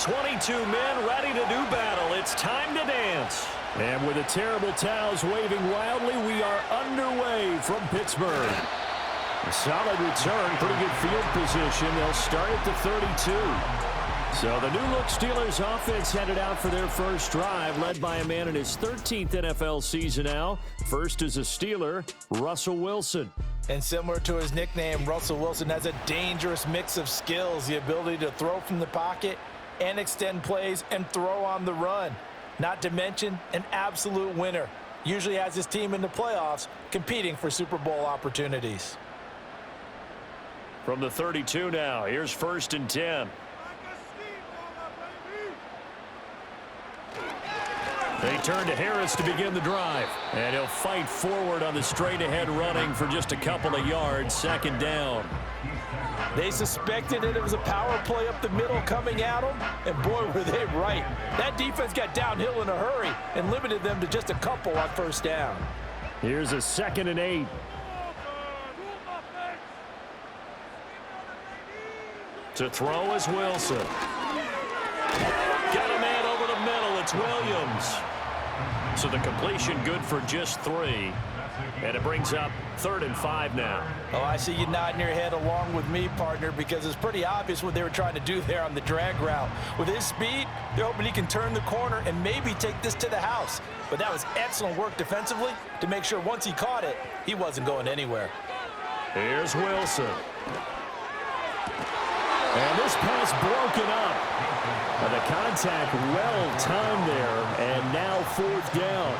22 men ready to do battle. It's time to dance. And with the terrible towels waving wildly, we are underway from Pittsburgh. A solid return, pretty good field position. They'll start at the 32. So the new-look Steelers offense headed out for their first drive, led by a man in his 13th NFL season now. First is a Steeler, Russell Wilson. And similar to his nickname, Russell Wilson has a dangerous mix of skills, the ability to throw from the pocket and extend plays and throw on the run. Not to mention an absolute winner. Usually has his team in the playoffs competing for Super Bowl opportunities. From the 32 now, here's 1st and 10. They turn to Harris to begin the drive. And he'll fight forward on the straight-ahead running for just a couple of yards. 2nd down. They suspected that it was a power play up the middle coming at them, and boy, were they right. That defense got downhill in a hurry and limited them to just a couple on 1st down. Here's a 2nd and 8. To throw is Wilson. Got a man over the middle. It's Williams. So the completion good for just 3. And it brings up 3rd and 5 now. Oh, I see you nodding your head along with me, partner, because it's pretty obvious what they were trying to do there on the drag route. With his speed, they're hoping he can turn the corner and maybe take this to the house. But that was excellent work defensively to make sure once he caught it, he wasn't going anywhere. Here's Wilson. And this pass broken up. And the contact well timed there, and now 4th down.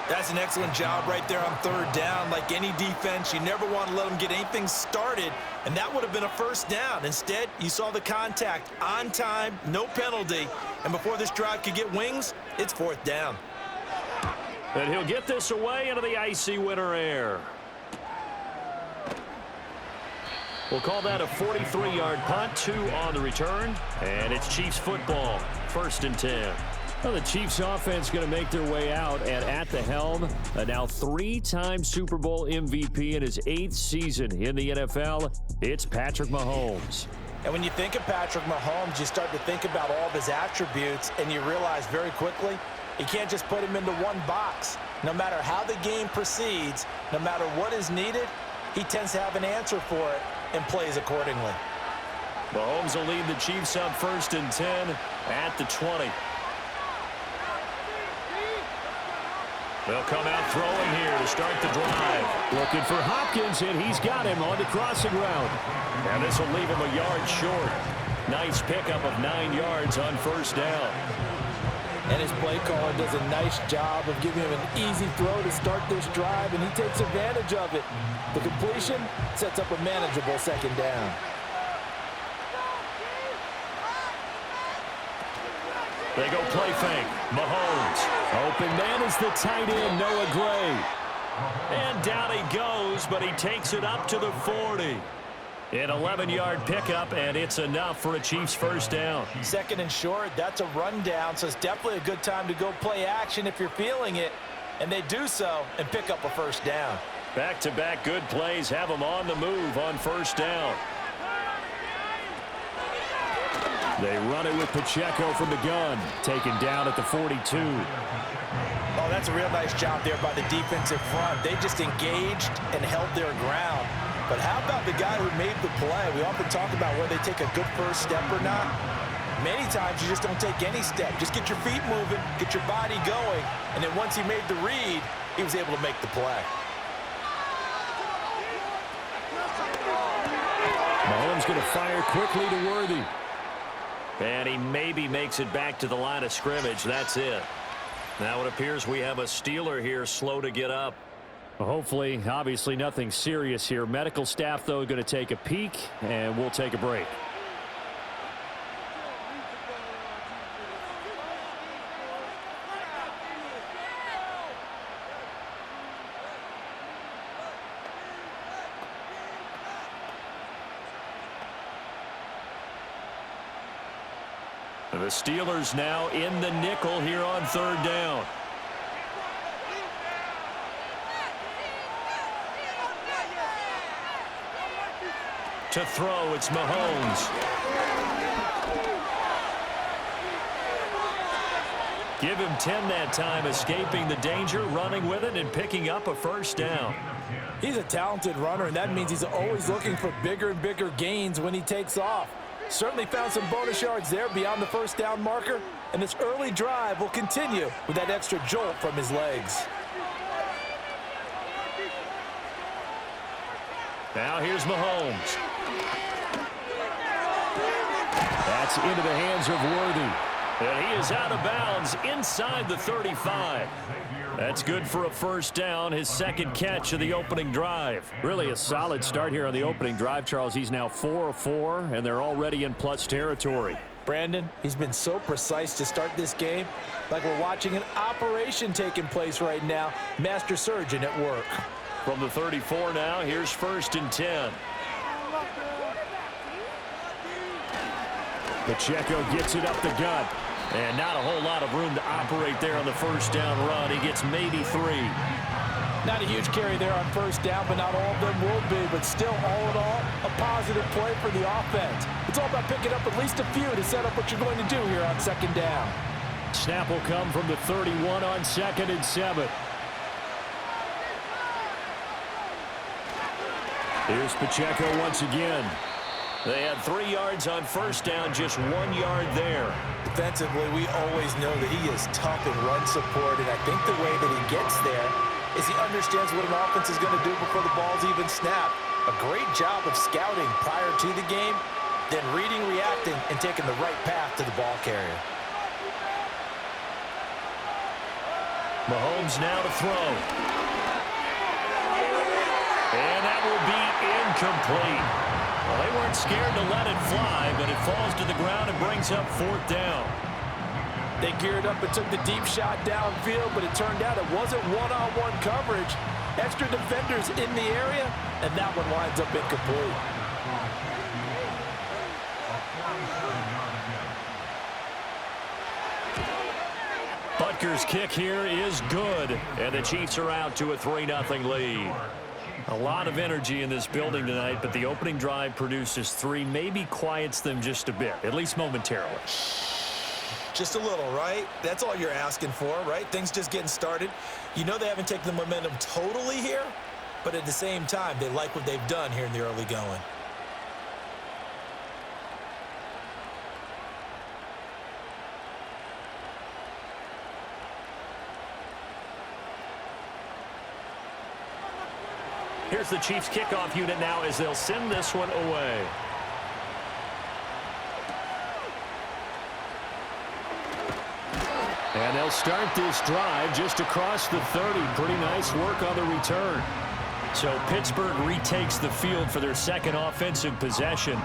That's an excellent job right there on 3rd down. Like any defense, you never want to let them get anything started, and that would have been a 1st down. Instead, you saw the contact on time, no penalty, and before this drive could get wings, it's 4th down. And he'll get this away into the icy winter air. We'll call that a 43-yard punt, 2 on the return, and it's Chiefs football, 1st and 10. Well, the Chiefs offense going to make their way out, and at the helm, a now 3-time Super Bowl MVP in his 8th season in the NFL, it's Patrick Mahomes. And when you think of Patrick Mahomes, you start to think about all of his attributes, and you realize very quickly, you can't just put him into one box. No matter how the game proceeds, no matter what is needed, he tends to have an answer for it and plays accordingly. Mahomes will lead the Chiefs up 1st and 10 at the 20. They'll come out throwing here to start the drive. Looking for Hopkins, and he's got him on the crossing route. And this will leave him a yard short. Nice pickup of 9 yards on 1st down. And his play caller does a nice job of giving him an easy throw to start this drive, and he takes advantage of it. The completion sets up a manageable 2nd down. They go play fake. Mahomes. Open man is the tight end, Noah Gray. And down he goes, but he takes it up to the 40. An 11-yard pickup, and it's enough for a Chiefs 1st down. 2nd and short, that's a rundown, so it's definitely a good time to go play action if you're feeling it. And they do so and pick up a 1st down. Back-to-back good plays have them on the move on 1st down. They run it with Pacheco from the gun, taken down at the 42. Oh, that's a real nice job there by the defensive front. They just engaged and held their ground. But how about the guy who made the play? We often talk about whether they take a good first step or not. Many times you just don't take any step. Just get your feet moving, get your body going, and then once he made the read, he was able to make the play. Mahomes going to fire quickly to Worthy. And he maybe makes it back to the line of scrimmage. That's it. Now it appears we have a Steeler here slow to get up. Hopefully, obviously nothing serious here. Medical staff, though, going to take a peek, and we'll take a break. The Steelers now in the nickel here on 3rd down. To throw, it's Mahomes. Give him 10 that time, escaping the danger, running with it, and picking up a first down. He's a talented runner, and that means he's always looking for bigger and bigger gains when he takes off. Certainly found some bonus yards there beyond the first down marker, and this early drive will continue with that extra jolt from his legs. Now here's Mahomes. That's into the hands of Worthy. And he is out of bounds inside the 35. That's good for a first down, his second catch of the opening drive. Really a solid start here on the opening drive, Charles. He's now 4 of 4, and they're already in plus territory. Brandon, he's been so precise to start this game, like we're watching an operation taking place right now. Master surgeon at work. From the 34 now, here's 1st and 10. Pacheco gets it up the gut. And not a whole lot of room to operate there on the first down run. He gets maybe 3. Not a huge carry there on first down, but not all of them will be. But still, all in all, a positive play for the offense. It's all about picking up at least a few to set up what you're going to do here on second down. Snap will come from the 31 on 2nd and 7. Here's Pacheco once again. They had 3 yards on first down, just 1 yard there. Defensively, we always know that he is tough in run support, and I think the way that he gets there is he understands what an offense is going to do before the ball's even snapped. A great job of scouting prior to the game, then reading, reacting, and taking the right path to the ball carrier. Mahomes now to throw. And that will be incomplete. Well, they weren't scared to let it fly, but it falls to the ground and brings up 4th down. They geared up and took the deep shot downfield, but it turned out it wasn't one-on-one coverage. Extra defenders in the area, and that one winds up incomplete. Butker's kick here is good, and the Chiefs are out to a 3-0 lead. A lot of energy in this building tonight, but the opening drive produces 3, maybe quiets them just a bit, at least momentarily. Just a little, right? That's all you're asking for, right? Things just getting started. You know they haven't taken the momentum totally here, but at the same time, they like what they've done here in the early going. Here's the Chiefs kickoff unit now as they'll send this one away. And they'll start this drive just across the 30. Pretty nice work on the return. So Pittsburgh retakes the field for their second offensive possession.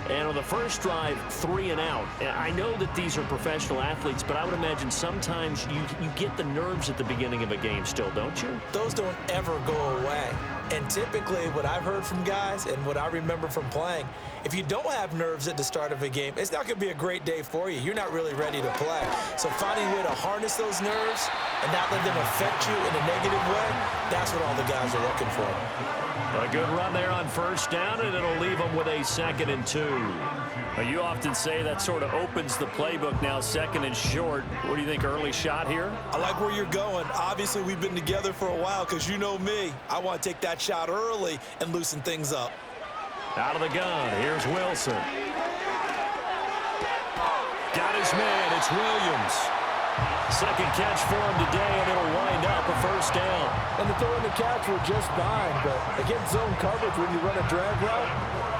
And on the first drive, 3 and out. And I know that these are professional athletes, but I would imagine sometimes you get the nerves at the beginning of a game still, don't you? Those don't ever go away. And typically what I've heard from guys and what I remember from playing, if you don't have nerves at the start of a game, it's not going to be a great day for you. You're not really ready to play. So finding a way to harness those nerves and not let them affect you in a negative way, that's what all the guys are looking for. A good run there on first down, and it'll leave them with a 2nd and 2. Now, you often say that sort of opens the playbook now, 2nd and short. What do you think, early shot here? I like where you're going. Obviously, we've been together for a while because you know me. I want to take that shot early and loosen things up. Out of the gun, here's Wilson. Got his man, it's Williams. Second catch for him today, and it'll wind up a first down. And the throw and the catch were just fine, but against zone coverage when you run a drag route,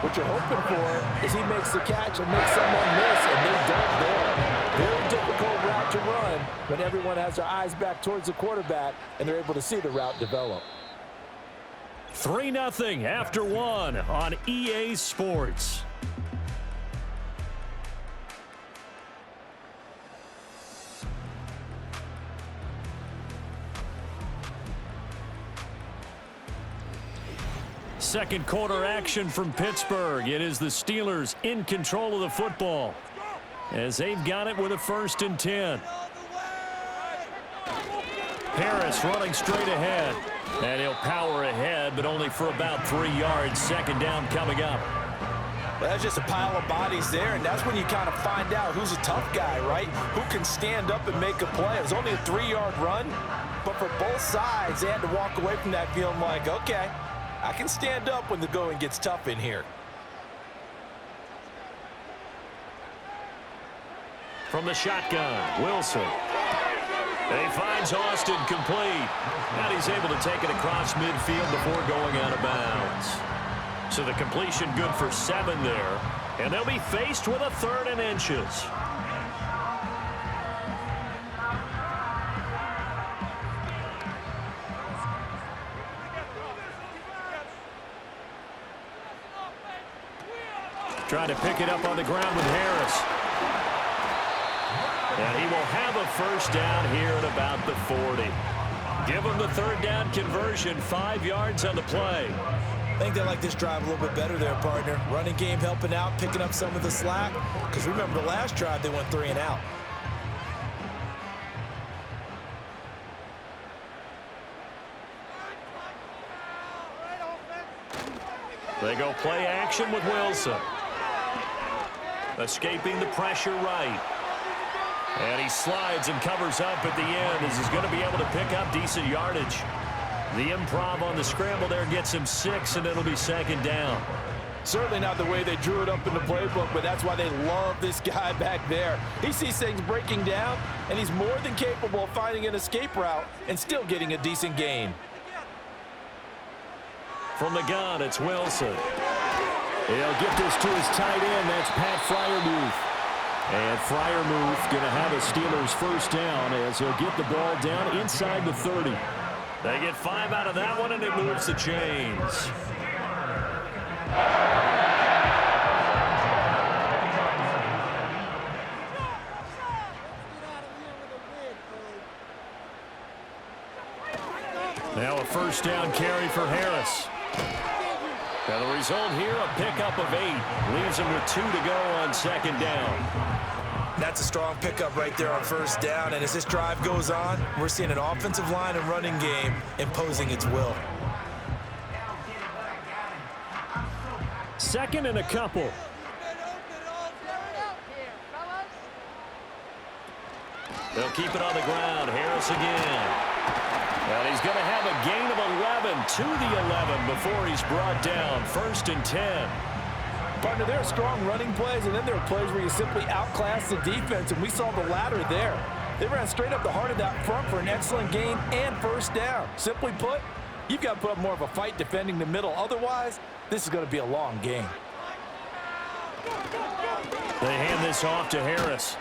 what you're hoping for is he makes the catch and makes someone miss, and they don't there. Very difficult route to run when everyone has their eyes back towards the quarterback and they're able to see the route develop. 3-0 after 1 on EA Sports. Second quarter action from Pittsburgh. It is the Steelers in control of the football as they've got it with a 1st and 10. Harris running straight ahead, and he'll power ahead, but only for about 3 yards. Second down coming up. Well, that's just a pile of bodies there, and that's when you kind of find out who's a tough guy, right? Who can stand up and make a play. It was only a 3-yard run, but for both sides, they had to walk away from that feeling like, okay, I can stand up when the going gets tough in here. From the shotgun, Wilson. He finds Austin complete. And he's able to take it across midfield before going out of bounds. So the completion good for 7 there. And they'll be faced with a 3rd and inches. Trying to pick it up on the ground with Harris. And he will have a first down here at about the 40. Give him the 3rd down conversion, 5 yards on the play. I think they like this drive a little bit better there, partner. Running game helping out, picking up some of the slack. Because remember the last drive, they went 3 and out. They go play action with Wilson. Escaping the pressure right. And he slides and covers up at the end as he's going to be able to pick up decent yardage. The improv on the scramble there gets him 6, and it'll be 2nd down. Certainly not the way they drew it up in the playbook, but that's why they love this guy back there. He sees things breaking down, and he's more than capable of finding an escape route and still getting a decent gain. From the gun, it's Wilson. He'll get this to his tight end. That's Pat Freiermuth. And Freiermuth going to have a Steelers first down as he'll get the ball down inside the 30. They get 5 out of that one, and it moves the chains. Now a first down carry for Harris. Now the result here, a pickup of 8. Leaves him with 2 to go on 2nd down. That's a strong pickup right there on first down. And as this drive goes on, we're seeing an offensive line and running game imposing its will. 2nd and a couple. They'll keep it on the ground. Harris again. And he's going to have a gain of 11 to the 11 before he's brought down. 1st and 10. Partner, there are strong running plays, and then there are plays where you simply outclass the defense, and we saw the latter there. They ran straight up the heart of that front for an excellent gain and first down. Simply put, you've got to put up more of a fight defending the middle. Otherwise, this is going to be a long game. They hand this off to Harris.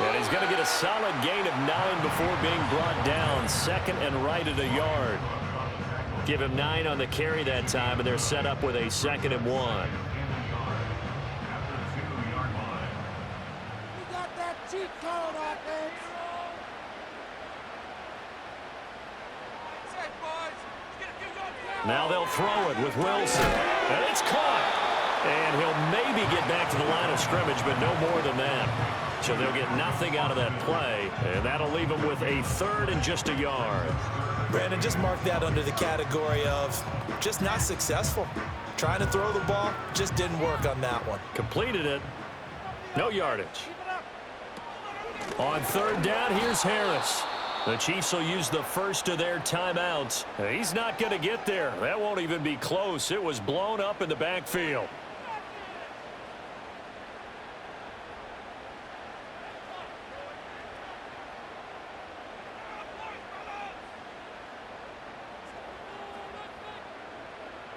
And he's going to get a solid gain of 9 before being brought down. 2nd and right at a yard. Give him 9 on the carry that time, and they're set up with a 2nd and 1. Now they'll throw it with Wilson. And it's caught. And he'll maybe get back to the line of scrimmage, but no more than that. So they'll get nothing out of that play. And that'll leave them with a 3rd and just a yard. Brandon, just mark that under the category of just not successful. Trying to throw the ball, just didn't work on that one. Completed it. No yardage. On 3rd down, here's Harris. The Chiefs will use the first of their timeouts. He's not going to get there. That won't even be close. It was blown up in the backfield.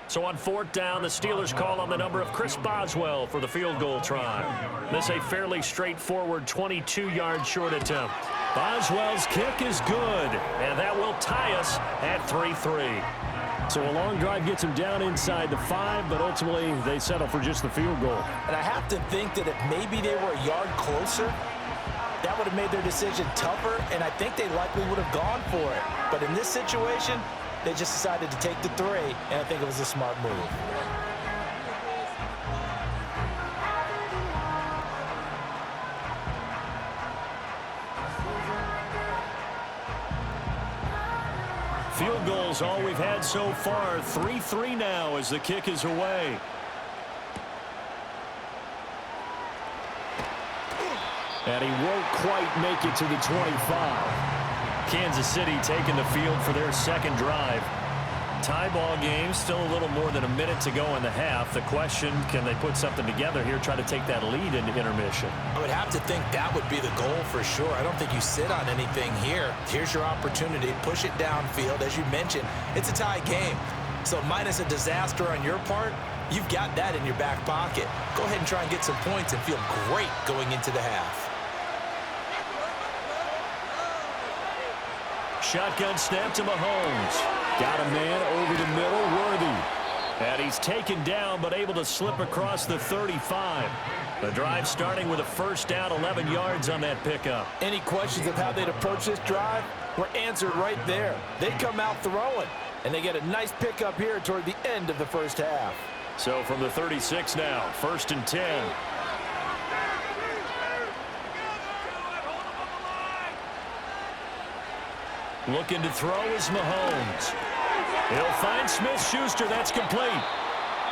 So on 4th down, the Steelers call on the number of Chris Boswell for the field goal try. This a fairly straightforward 22-yard short attempt. Boswell's kick is good, and that will tie us at 3-3. So a long drive gets him down inside the 5, but ultimately they settle for just the field goal. And I have to think that if maybe they were a yard closer, that would have made their decision tougher, and I think they likely would have gone for it. But in this situation, they just decided to take the 3, and I think it was a smart move. Field goals all we've had so far. 3-3 now as the kick is away. And he won't quite make it to the 25. Kansas City taking the field for their second drive. Tie ball game, still a little more than a minute to go in the half. The question, can they put something together here, try to take that lead into intermission? I would have to think that would be the goal for sure. I don't think you sit on anything here. Here's your opportunity. Push it downfield. As you mentioned, it's a tie game. So minus a disaster on your part, you've got that in your back pocket. Go ahead and try and get some points and feel great going into the half. Shotgun snap to Mahomes. Got a man over the middle, Worthy. And he's taken down, but able to slip across the 35. The drive starting with a first down, 11 yards on that pickup. Any questions of how they'd approach this drive were answered right there. They come out throwing, and they get a nice pickup here toward the end of the first half. So from the 36 now, 1st and 10. Looking to throw is Mahomes. He'll find Smith-Schuster. That's complete.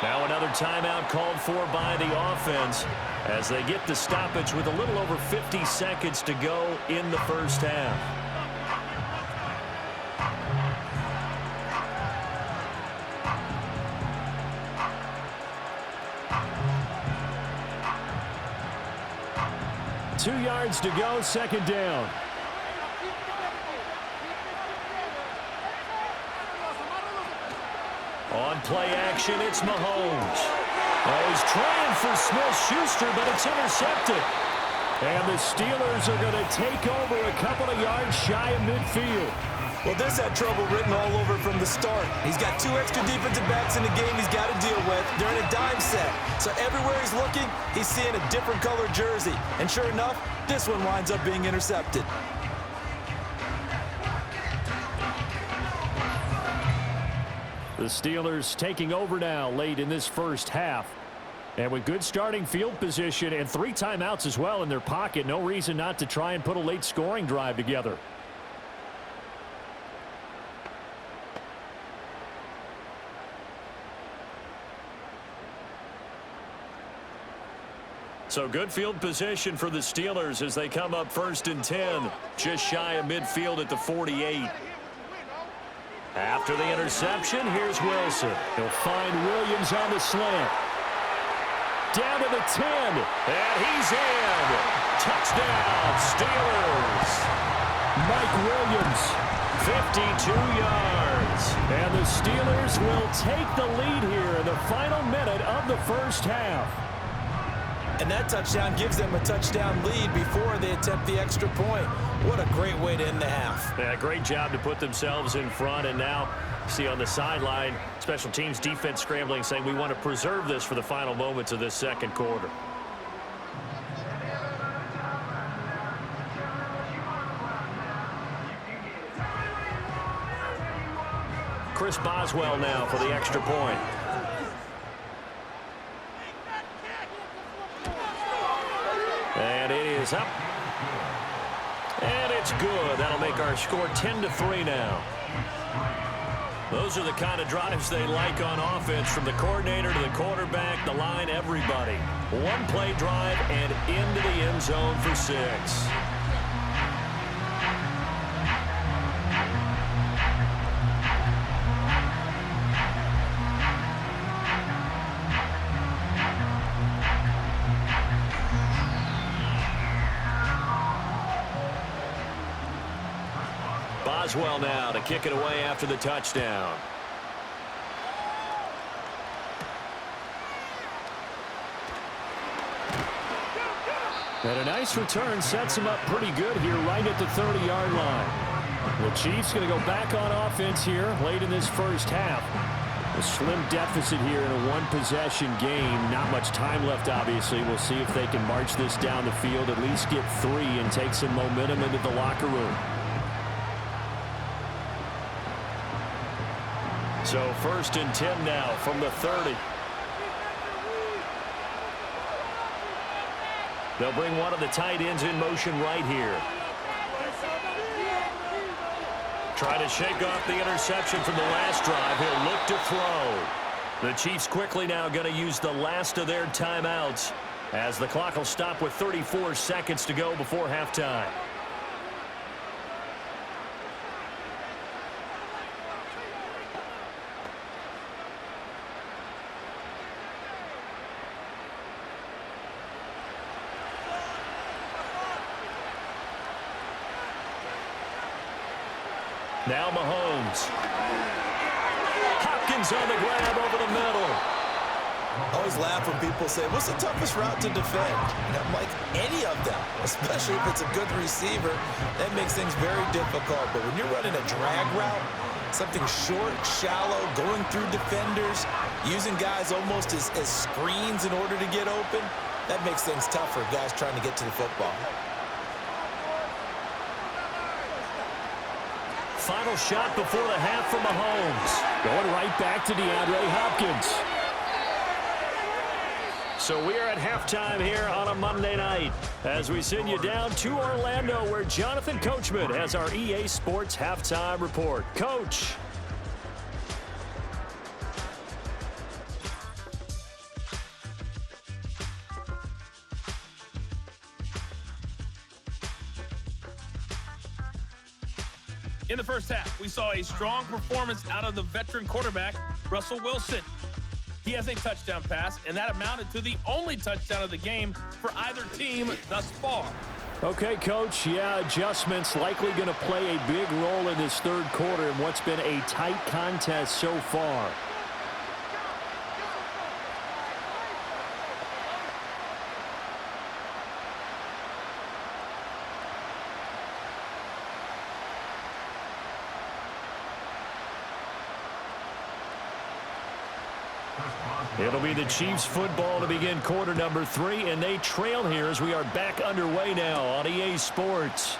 Now another timeout called for by the offense as they get the stoppage with a little over 50 seconds to go in the first half. Two yards to go, second down. On play action, it's Mahomes. Oh, he's trying for Smith-Schuster, but it's intercepted. And the Steelers are going to take over a couple of yards shy of midfield. Well, this had trouble written all over from the start. He's got 2 extra defensive backs in the game he's got to deal with. They're in a dime set. So everywhere he's looking, he's seeing a different color jersey. And sure enough, this one winds up being intercepted. The Steelers taking over now late in this first half. And with good starting field position and 3 timeouts as well in their pocket, no reason not to try and put a late scoring drive together. So good field position for the Steelers as they come up 1st and 10, just shy of midfield at the 48. After the interception, here's Wilson. He'll find Williams on the slant. Down to the 10, and he's in. Touchdown, Steelers. Mike Williams, 52 yards. And the Steelers will take the lead here in the final minute of the first half. And that touchdown gives them a touchdown lead before they attempt the extra point. What a great way to end the half. Yeah, great job to put themselves in front. And now, see on the sideline, special teams defense scrambling, saying we want to preserve this for the final moments of this second quarter. Chris Boswell now for the extra point. And it is up. And it's good. That'll make our score 10-3 now. Those are the kind of drives they like on offense, from the coordinator to the quarterback, the line, everybody. One play drive and into the end zone for 6. Boswell now to kick it away after the touchdown. And a nice return sets him up pretty good here right at the 30-yard line. The Chiefs going to go back on offense here late in this first half. A slim deficit here in a one-possession game. Not much time left, obviously. We'll see if they can march this down the field, at least get 3 and take some momentum into the locker room. So 1st and 10 now from the 30. They'll bring one of the tight ends in motion right here. Try to shake off the interception from the last drive. He'll look to throw. The Chiefs quickly now going to use the last of their timeouts as the clock will stop with 34 seconds to go before halftime. Now Mahomes. Hopkins on the grab over the middle. I always laugh when people say, what's the toughest route to defend? And I'm like, any of them, especially if it's a good receiver. That makes things very difficult. But when you're running a drag route, something short, shallow, going through defenders, using guys almost as screens in order to get open, that makes things tougher, guys trying to get to the football. Final shot before the half from Mahomes. Going right back to DeAndre Hopkins. So we are at halftime here on a Monday night as we send you down to Orlando where Jonathan Coachman has our EA Sports halftime report. Coach. In the first half, we saw a strong performance out of the veteran quarterback, Russell Wilson. He has a touchdown pass, and that amounted to the only touchdown of the game for either team thus far. Okay, Coach, yeah, adjustments likely going to play a big role in this third quarter in what's been a tight contest so far. It'll be the Chiefs football to begin quarter number 3, and they trail here as we are back underway now on EA Sports.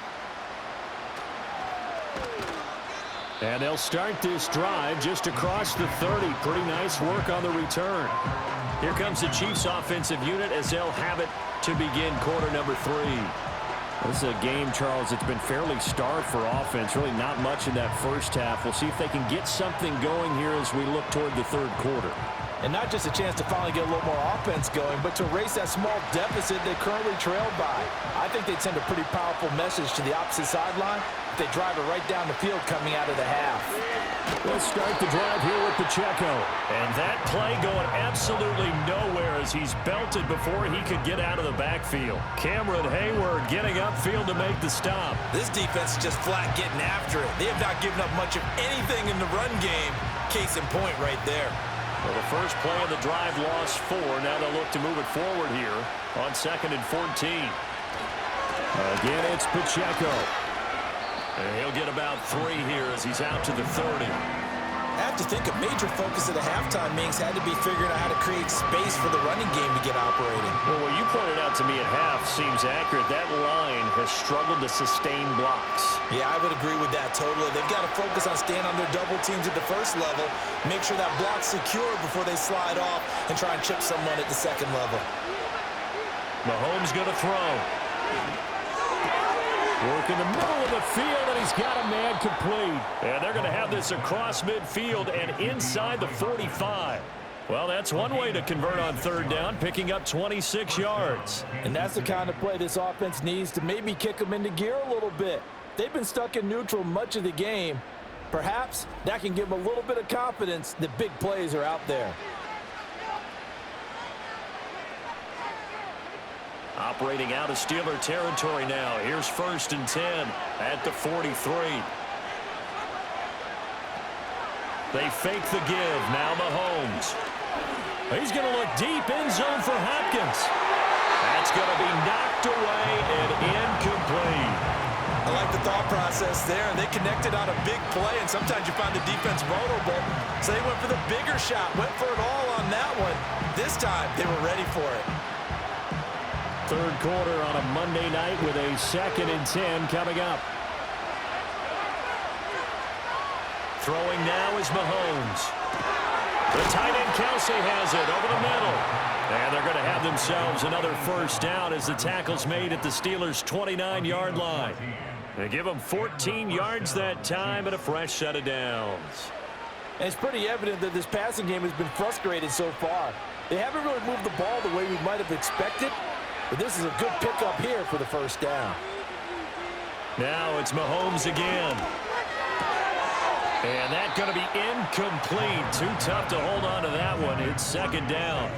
And they'll start this drive just across the 30. Pretty nice work on the return. Here comes the Chiefs offensive unit as they'll have it to begin quarter number 3. This is a game, Charles, that's been fairly starved for offense. Really not much in that first half. We'll see if they can get something going here as we look toward the third quarter. And not just a chance to finally get a little more offense going, but to erase that small deficit they currently trailed by. I think they'd send a pretty powerful message to the opposite sideline if they drive it right down the field coming out of the half. Let's start the drive here with Pacheco. And that play going absolutely nowhere as he's belted before he could get out of the backfield. Cameron Hayward getting upfield to make the stop. This defense is just flat getting after it. They have not given up much of anything in the run game. Case in point right there. Well, the first play of the drive lost 4. Now they'll look to move it forward here on 2nd and 14. Again, it's Pacheco. And he'll get about 3 here as he's out to the 30. I have to think a major focus of the halftime, Minks, had to be figuring out how to create space for the running game to get operating. Well, what you pointed out to me at half seems accurate. That line has struggled to sustain blocks. Yeah, I would agree with that totally. They've got to focus on staying on their double teams at the first level, make sure that block's secure before they slide off and try and chip someone at the second level. Mahomes going to throw. Work in the middle of the field, and he's got a man complete. And they're going to have this across midfield and inside the 45. Well, that's one way to convert on third down, picking up 26 yards. And that's the kind of play this offense needs to maybe kick them into gear a little bit. They've been stuck in neutral much of the game. Perhaps that can give them a little bit of confidence that big plays are out there. Operating out of Steeler territory now. Here's 1st and 10 at the 43. They fake the give. Now Mahomes. He's going to look deep in zone for Hopkins. That's going to be knocked away and incomplete. I like the thought process there. They connected on a big play, and sometimes you find the defense vulnerable. So they went for the bigger shot, went for it all on that one. This time, they were ready for it. Third quarter on a Monday night with a 2nd and 10 coming up. Throwing now is Mahomes. The tight end Kelsey has it over the middle. And they're going to have themselves another first down as the tackle's made at the Steelers' 29-yard line. They give them 14 yards that time and a fresh set of downs. And it's pretty evident that this passing game has been frustrated so far. They haven't really moved the ball the way we might have expected, but this is a good pickup here for the first down. Now it's Mahomes again. And that's going to be incomplete. Too tough to hold on to that one. It's second down.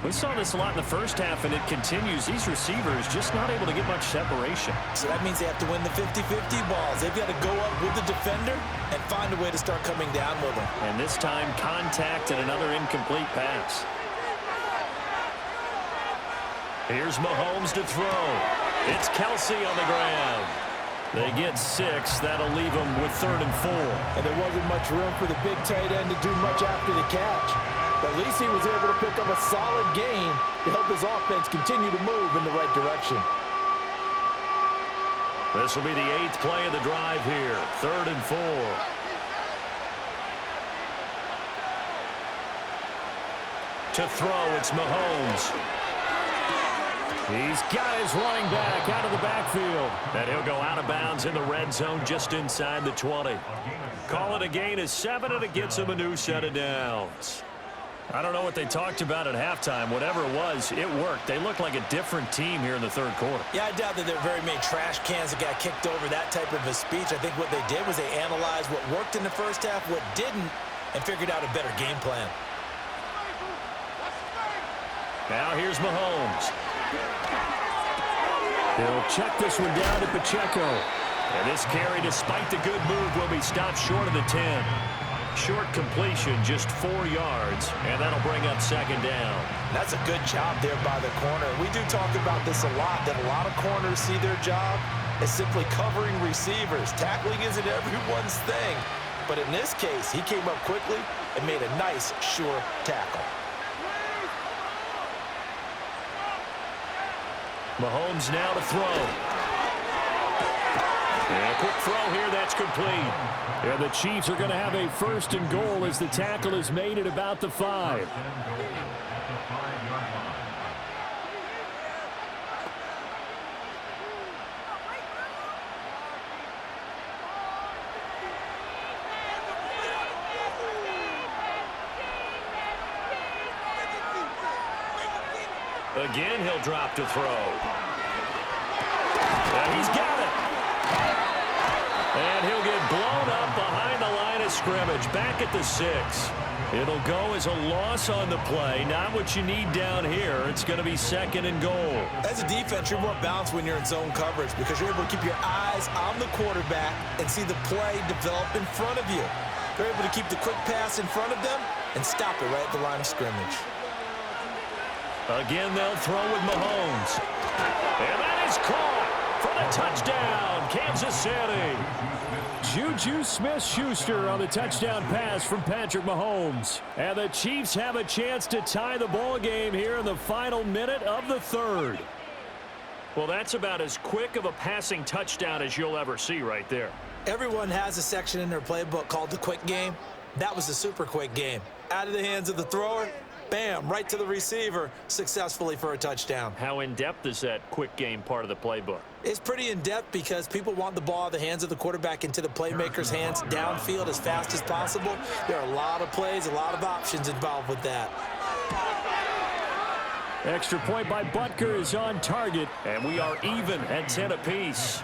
We saw this a lot in the first half, and it continues. These receivers just not able to get much separation. So that means they have to win the 50-50 balls. They've got to go up with the defender and find a way to start coming down with them. And this time, contact and another incomplete pass. Here's Mahomes to throw. It's Kelsey on the ground. They get 6. That'll leave them with 3rd and 4. And there wasn't much room for the big tight end to do much after the catch. But at least he was able to pick up a solid gain to help his offense continue to move in the right direction. This will be the 8th play of the drive here. 3rd and 4. To throw, it's Mahomes. He's got his running back out of the backfield. And he'll go out of bounds in the red zone just inside the 20. Call it a gain of 7, and it gets him a new set of downs. I don't know what they talked about at halftime. Whatever it was, it worked. They look like a different team here in the 3rd quarter. Yeah, I doubt that there are very many trash cans that got kicked over, that type of a speech. I think what they did was they analyzed what worked in the first half, what didn't, and figured out a better game plan. Now here's Mahomes. He'll check this one down to Pacheco. And this carry, despite the good move, will be stopped short of the 10. Short completion, just 4 yards, and that'll bring up second down. That's a good job there by the corner. We do talk about this a lot, that a lot of corners see their job as simply covering receivers. Tackling isn't everyone's thing. But in this case, he came up quickly and made a nice, sure tackle. Mahomes now to throw. And a quick throw here, that's complete. And the Chiefs are going to have a 1st and goal as the tackle is made at about the 5. Again, he'll drop to throw. And he's got it. And he'll get blown up behind the line of scrimmage, back at the 6. It'll go as a loss on the play. Not what you need down here. It's going to be 2nd and goal. As a defense, you're more balanced when you're in zone coverage because you're able to keep your eyes on the quarterback and see the play develop in front of you. They're able to keep the quick pass in front of them and stop it right at the line of scrimmage. Again, they'll throw with Mahomes. And that is caught for the touchdown, Kansas City. Juju Smith-Schuster on the touchdown pass from Patrick Mahomes. And the Chiefs have a chance to tie the ball game here in the final minute of the 3rd. Well, that's about as quick of a passing touchdown as you'll ever see right there. Everyone has a section in their playbook called the quick game. That was the super quick game. Out of the hands of the thrower, bam, right to the receiver, successfully for a touchdown. How in-depth is that quick game part of the playbook? It's pretty in-depth because people want the ball out of the hands of the quarterback into the playmaker's hands downfield as fast as possible. There are a lot of plays, a lot of options involved with that. Extra point by Butker is on target, and we are even at 10 apiece.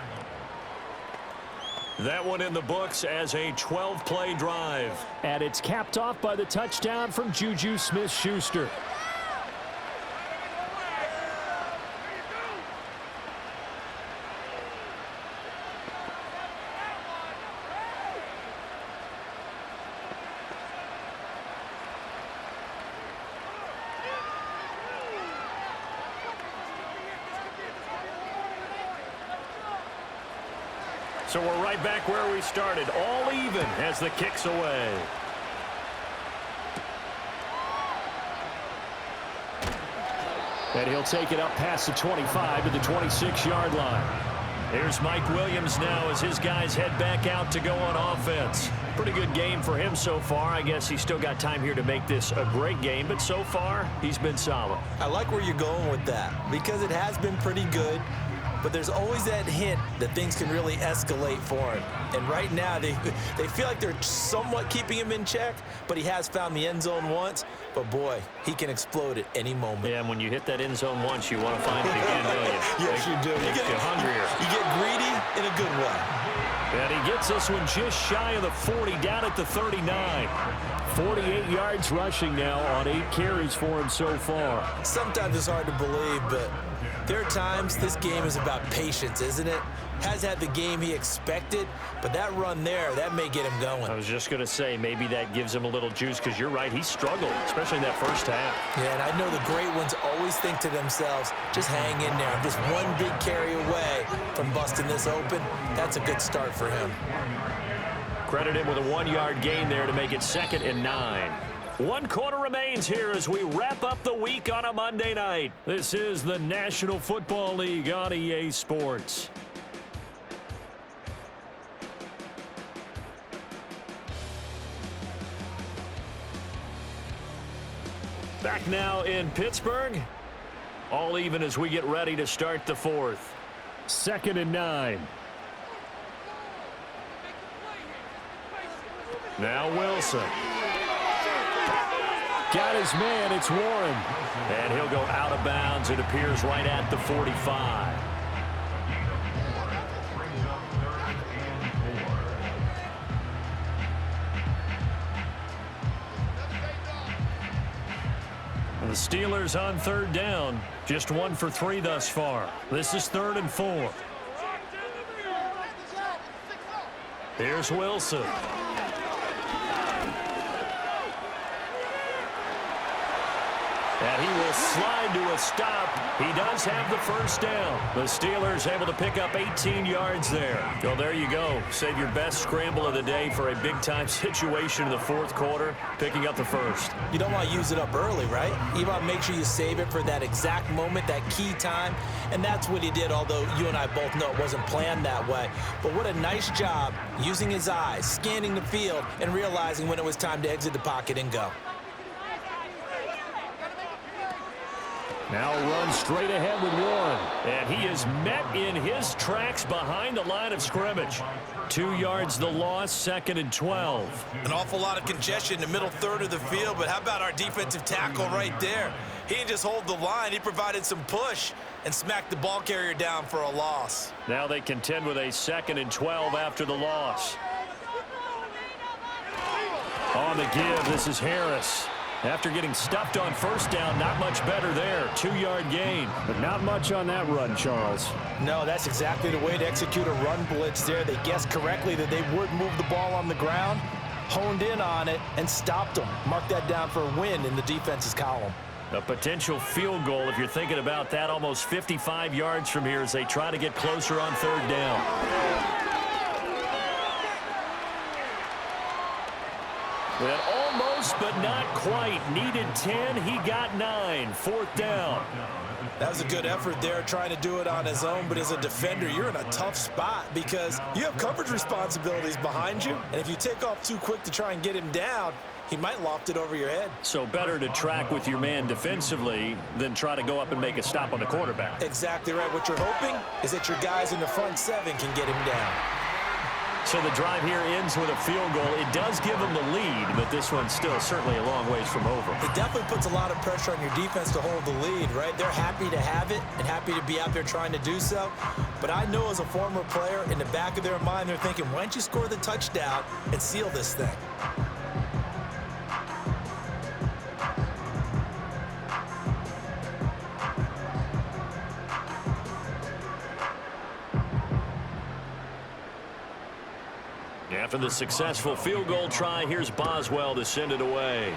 That one in the books as a 12-play drive. And it's capped off by the touchdown from Juju Smith-Schuster. So we're right back where we started, all even as the kick's away. And he'll take it up past the 25 to the 26-yard line. Here's Mike Williams now as his guys head back out to go on offense. Pretty good game for him so far. I guess he's still got time here to make this a great game, but so far he's been solid. I like where you're going with that because it has been pretty good. but there's always that hint that things can really escalate for him. And right now, they feel like they're somewhat keeping him in check, but he has found the end zone once. But, boy, he can explode at any moment. Yeah, and when you hit that end zone once, you want to find it again, don't you? Yes, you do. You get hungrier. You get greedy in a good way. And he gets this one just shy of the 40, down at the 39. 48 yards rushing now on 8 carries for him so far. Sometimes it's hard to believe, but there are times this game is about patience, isn't it? Has had the game he expected, but that run there, that may get him going. I was just going to say, maybe that gives him a little juice, because you're right, he struggled, especially in that first half. Yeah, and I know the great ones always think to themselves, just hang in there. I'm just one big carry away from busting this open. That's a good start for him. Credit him with a 1-yard gain there to make it 2nd and 9. 1 quarter remains here as we wrap up the week on a Monday night. This is the National Football League on EA Sports. Back now in Pittsburgh. All even as we get ready to start the 4th. 2nd and 9. Now Wilson. Got his man, it's Warren. And he'll go out of bounds, it appears, right at the 45. The Steelers on 3rd down. Just 1 for 3 thus far. This is 3rd and 4. Here's Wilson. And he will slide to a stop. He does have the first down. The Steelers able to pick up 18 yards there. Well, there you go. Save your best scramble of the day for a big-time situation in the 4th quarter, picking up the first. You don't want to use it up early, right? You want to make sure you save it for that exact moment, that key time. And that's what he did, although you and I both know it wasn't planned that way. But what a nice job using his eyes, scanning the field, and realizing when it was time to exit the pocket and go. Now run straight ahead with Warren. And he is met in his tracks behind the line of scrimmage. 2 yards the loss, 2nd and 12. An awful lot of congestion in the middle third of the field, but how about our defensive tackle right there? He didn't just hold the line, he provided some push and smacked the ball carrier down for a loss. Now they contend with a 2nd and 12 after the loss. On the give, this is Harris. After getting stuffed on first down, not much better there. 2-yard gain. But not much on that run, Charles. No, that's exactly the way to execute a run blitz there. They guessed correctly that they would move the ball on the ground, honed in on it, and stopped them. Mark that down for a win in the defense's column. A potential field goal, if you're thinking about that, almost 55 yards from here as they try to get closer on 3rd down. Well, almost, but not quite. Needed 10, he got 9. 4th down. That was a good effort there, trying to do it on his own, but as a defender, you're in a tough spot because you have coverage responsibilities behind you, and if you take off too quick to try and get him down, he might loft it over your head. So better to track with your man defensively than try to go up and make a stop on the quarterback. Exactly right. What you're hoping is that your guys in the front 7 can get him down. So the drive here ends with a field goal. It does give them the lead, but this one's still certainly a long ways from over. It definitely puts a lot of pressure on your defense to hold the lead, right? They're happy to have it and happy to be out there trying to do so. But I know as a former player, in the back of their mind, they're thinking, why don't you score the touchdown and seal this thing? After the successful field goal try, here's Boswell to send it away.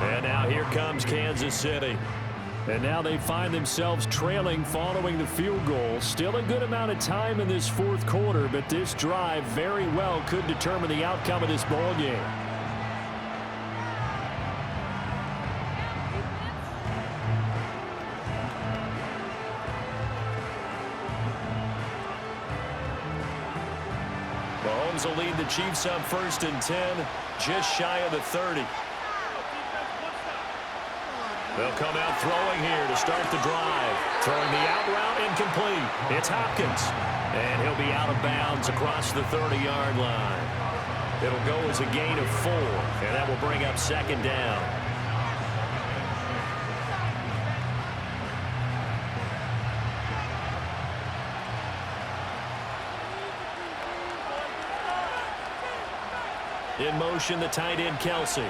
And now here comes Kansas City. And now they find themselves trailing following the field goal. Still a good amount of time in this 4th quarter, but this drive very well could determine the outcome of this ball game. Mahomes will lead the Chiefs up 1st and 10, just shy of the 30. They'll come out throwing here to start the drive. Throwing the out route incomplete. It's Hopkins. And he'll be out of bounds across the 30-yard line. It'll go as a gain of 4, and that will bring up second down. In motion, the tight end, Kelsey.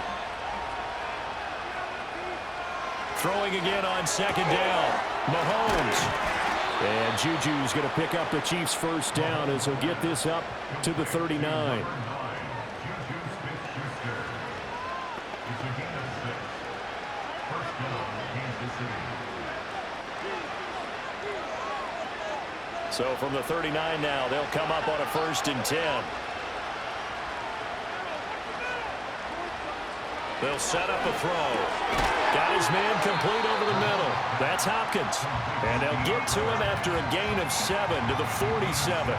Throwing again on second down. Mahomes. And Juju's going to pick up the Chiefs' first down as he'll get this up to the 39. So from the 39 now, they'll come up on a 1st and 10. They'll set up a throw. Got his man complete over the middle. That's Hopkins. And they'll get to him after a gain of 7 to the 47.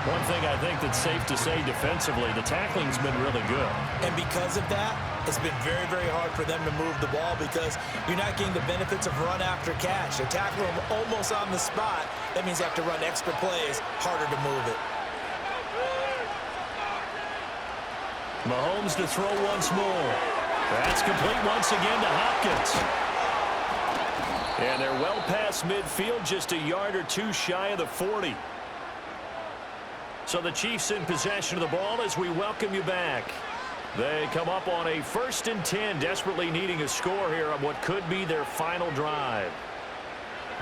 One thing I think that's safe to say defensively, the tackling's been really good. And because of that, it's been very, very hard for them to move the ball because you're not getting the benefits of run after catch. They're tackling them almost on the spot. That means you have to run extra plays, harder to move it. Mahomes to throw once more. That's complete once again to Hopkins. And they're well past midfield, just a yard or 2 shy of the 40. So the Chiefs in possession of the ball as we welcome you back. They come up on a 1st and 10, desperately needing a score here on what could be their final drive.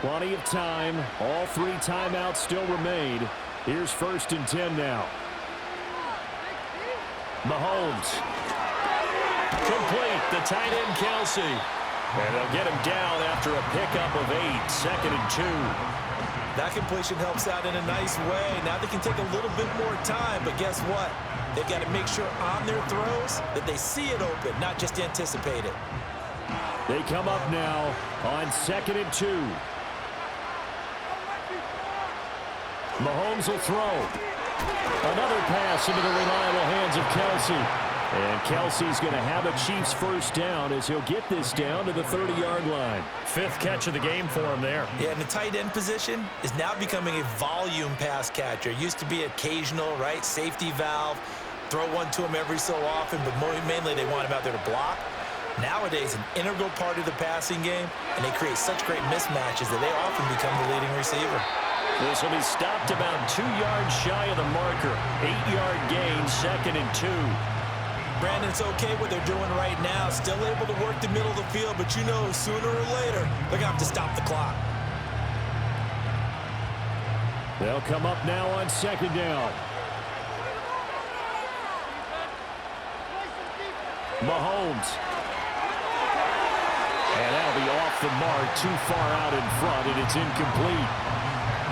Plenty of time. All 3 timeouts still remain. Here's 1st and 10 now. Mahomes. Complete. The tight end, Kelsey. And they'll get him down after a pickup of 8. 2nd and 2. That completion helps out in a nice way. Now they can take a little bit more time, but guess what? They've got to make sure on their throws that they see it open, not just anticipate it. They come up now on 2nd and 2. Mahomes will throw. Another pass into the reliable hands of Kelsey. And Kelsey's going to have a Chiefs first down as he'll get this down to the 30-yard line. 5th catch of the game for him there. Yeah, and the tight end position is now becoming a volume pass catcher. Used to be occasional, right? Safety valve. Throw one to him every so often, but mainly they want him out there to block. Nowadays, an integral part of the passing game, and they create such great mismatches that they often become the leading receiver. This will be stopped about 2 yards shy of the marker. 8-yard gain, 2nd and 2. Brandon, it's okay what they're doing right now. Still able to work the middle of the field, but you know sooner or later they're going to have to stop the clock. They'll come up now on 2nd down. Mahomes. And that'll be off the mark, too far out in front, and it's incomplete.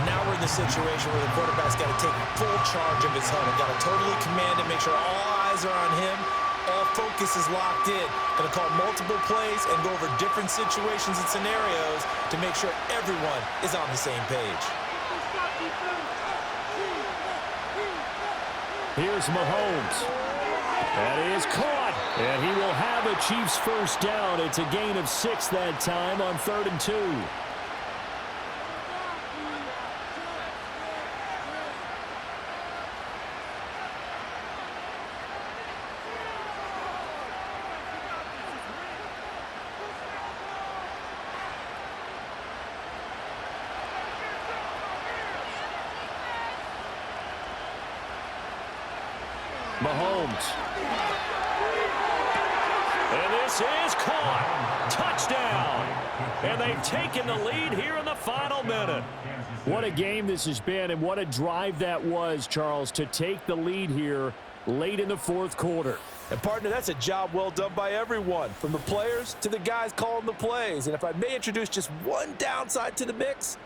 Now we're in the situation where the quarterback's got to take full charge of his huddle. Got to totally command it, make sure all eyes are on him. All focus is locked in. Going to call multiple plays and go over different situations and scenarios to make sure everyone is on the same page. Here's Mahomes. That is caught. And he will have a Chiefs first down. It's a gain of 6 that time on 3rd and 2. Mahomes. And this is caught. Touchdown. And they've taken the lead here in the final minute. What a game this has been, and what a drive that was, Charles, to take the lead here late in the 4th quarter. And, partner, that's a job well done by everyone, from the players to the guys calling the plays. And if I may introduce just one downside to the mix,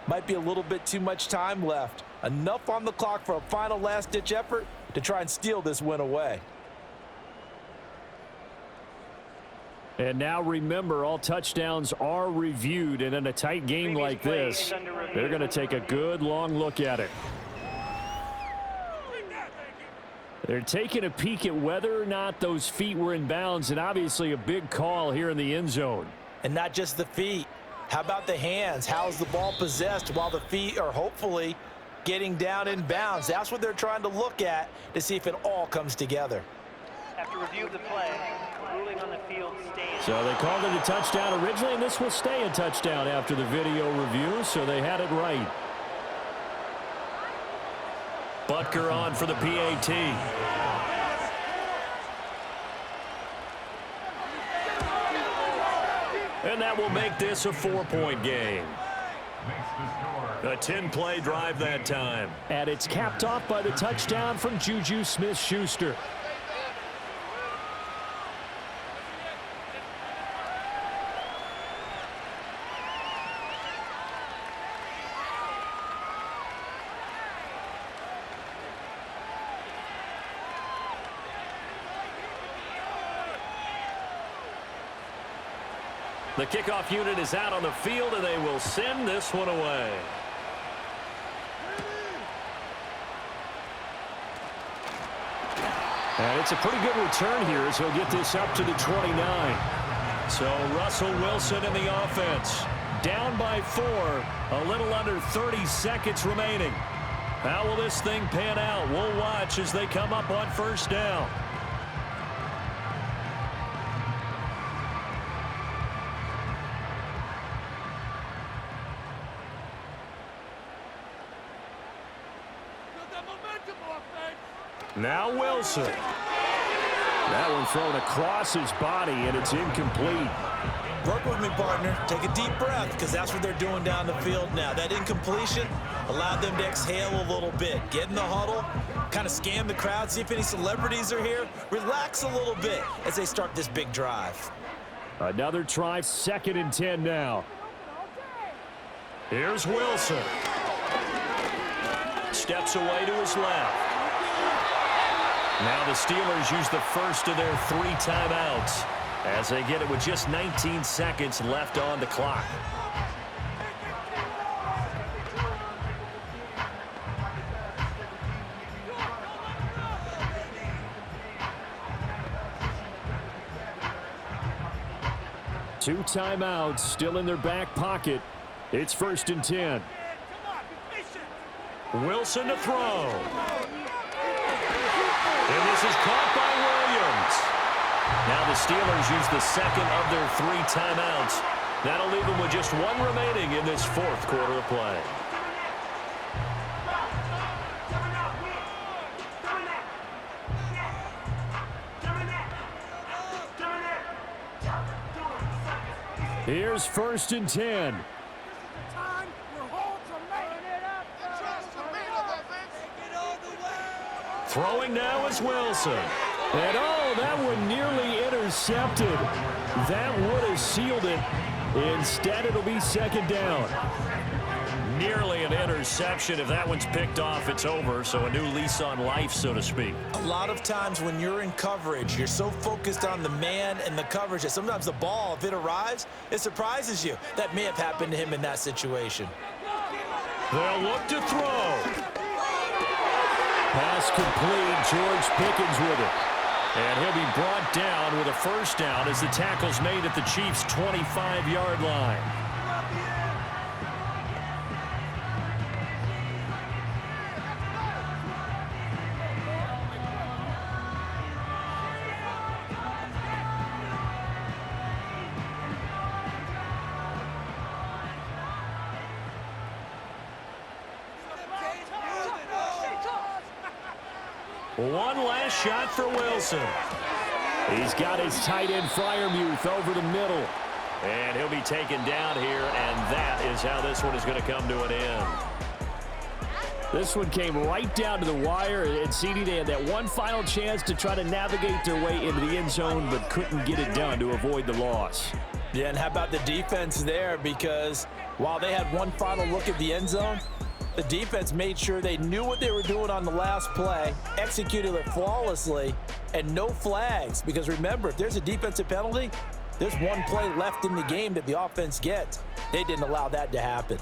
might be a little bit too much time left. Enough on the clock for a final last-ditch effort to try and steal this win away. And now remember, all touchdowns are reviewed, and in a tight game like this, they're going to take a good long look at it. They're taking a peek at whether or not those feet were in bounds, and obviously a big call here in the end zone. And not just the feet. How about the hands? How's the ball possessed while the feet are hopefully getting down in bounds? That's what they're trying to look at to see if it all comes together. After review of the play, ruling on the field stands. So they called it a touchdown originally, and this will stay a touchdown after the video review, so they had it right. Butker on for the PAT. And that will make this a 4-point game. A 10-play drive that time. And it's capped off by the touchdown from Juju Smith-Schuster. The kickoff unit is out on the field, and they will send this one away. And it's a pretty good return here as he'll get this up to the 29. So Russell Wilson in the offense. Down by 4. A little under 30 seconds remaining. How will this thing pan out? We'll watch as they come up on first down. Now Wilson. That one thrown across his body, and it's incomplete. Work with me, partner. Take a deep breath, because that's what they're doing down the field now. That incompletion allowed them to exhale a little bit. Get in the huddle, kind of scan the crowd, see if any celebrities are here. Relax a little bit as they start this big drive. Another try, 2nd and 10 now. Here's Wilson. Steps away to his left. Now the Steelers use the first of their 3 timeouts as they get it with just 19 seconds left on the clock. Two timeouts still in their back pocket. It's 1st and 10. Wilson to throw. And this is caught by Williams. Now the Steelers use the 2nd of their 3 timeouts. That'll leave them with just 1 remaining in this 4th quarter of play. Here's 1st and 10. Throwing now is Wilson. And oh, that one nearly intercepted. That would have sealed it. Instead, it'll be 2nd down. Nearly an interception. If that one's picked off, it's over. So a new lease on life, so to speak. A lot of times when you're in coverage, you're so focused on the man and the coverage that sometimes the ball, if it arrives, it surprises you. That may have happened to him in that situation. They'll look to throw. Pass complete. George Pickens with it. And he'll be brought down with a 1st down as the tackle's made at the Chiefs' 25-yard line. One last shot for Wilson. He's got his tight end Freiermuth over the middle. And he'll be taken down here, and that is how this one is going to come to an end. This one came right down to the wire, and CD, they had that one final chance to try to navigate their way into the end zone, but couldn't get it done to avoid the loss. Yeah, and how about the defense there? Because while they had one final look at the end zone, the defense made sure they knew what they were doing on the last play, executed it flawlessly, and no flags. Because remember, if there's a defensive penalty, there's one play left in the game that the offense gets. They didn't allow that to happen.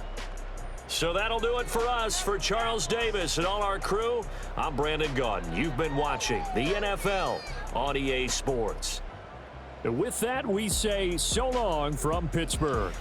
So that'll do it for us. For Charles Davis and all our crew, I'm Brandon Gaudin. You've been watching the NFL on EA Sports. With that, we say so long from Pittsburgh.